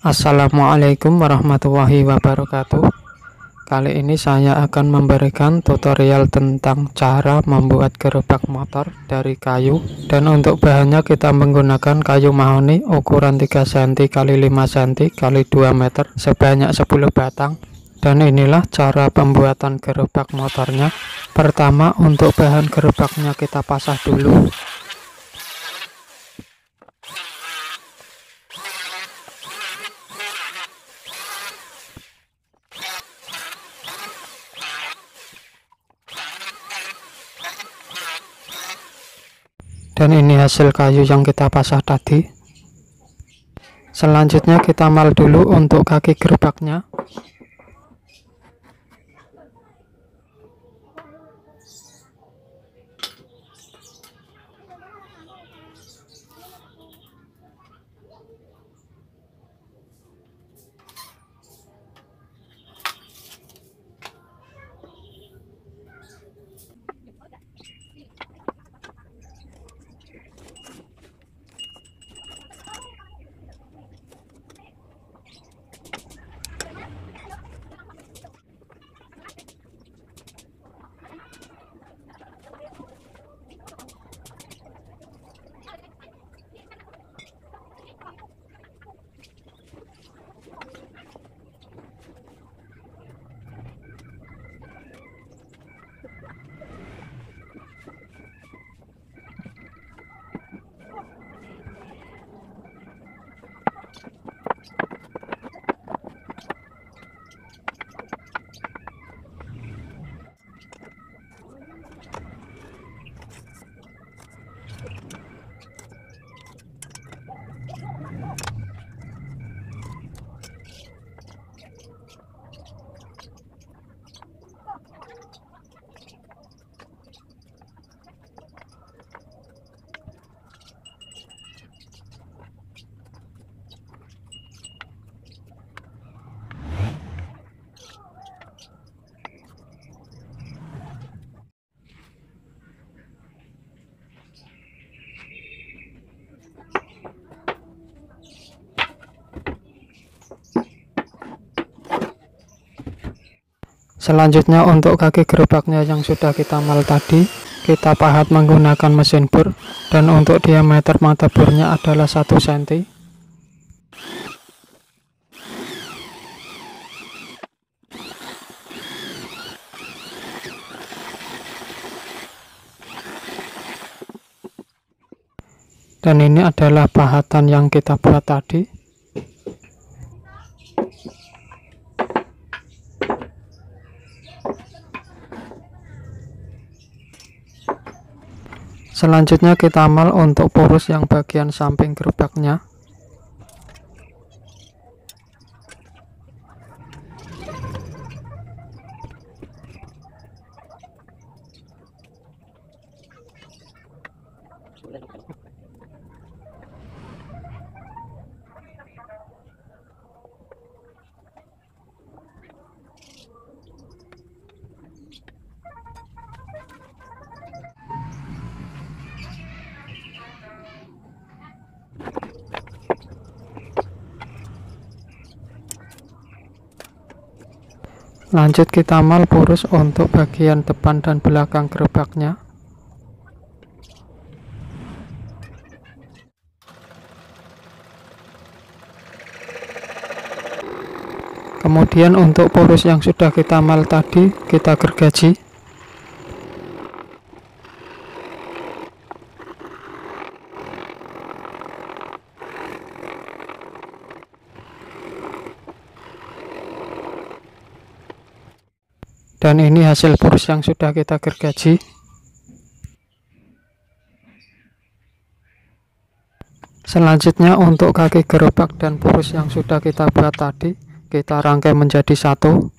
Assalamualaikum warahmatullahi wabarakatuh. Kali ini saya akan memberikan tutorial tentang cara membuat gerobak motor dari kayu. Dan untuk bahannya kita menggunakan kayu mahoni ukuran 3 cm x 5 cm x 2 meter sebanyak 10 batang. Dan inilah cara pembuatan gerobak motornya. Pertama, untuk bahan gerobaknya kita pasang dulu. Dan ini hasil kayu yang kita pasang tadi. Selanjutnya kita mal dulu untuk kaki gerobaknya. Selanjutnya untuk kaki gerobaknya yang sudah kita mal tadi, kita pahat menggunakan mesin bor. Dan untuk diameter mata bornya adalah 1 cm. Dan ini adalah pahatan yang kita buat tadi. Selanjutnya kita mal untuk poros yang bagian samping gerobaknya. Lanjut kita mal poros untuk bagian depan dan belakang gerobaknya. Kemudian untuk poros yang sudah kita mal tadi kita gergaji. Dan ini hasil poros yang sudah kita gergaji. Selanjutnya untuk kaki gerobak dan poros yang sudah kita buat tadi, kita rangkai menjadi satu.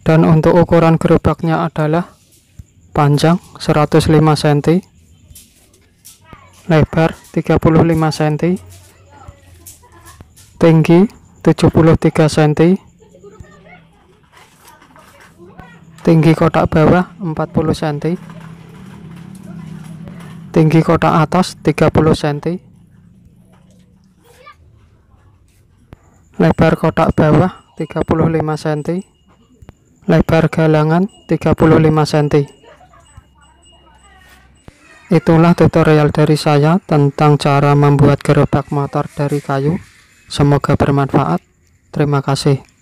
Dan untuk ukuran gerobaknya adalah panjang 105 cm, lebar 35 cm, tinggi 73 cm, tinggi kotak bawah 40 cm, tinggi kotak atas 30 cm, lebar kotak bawah 35 cm, lebar galangan 35 cm. Itulah tutorial dari saya tentang cara membuat gerobak motor dari kayu. Semoga bermanfaat. Terima kasih.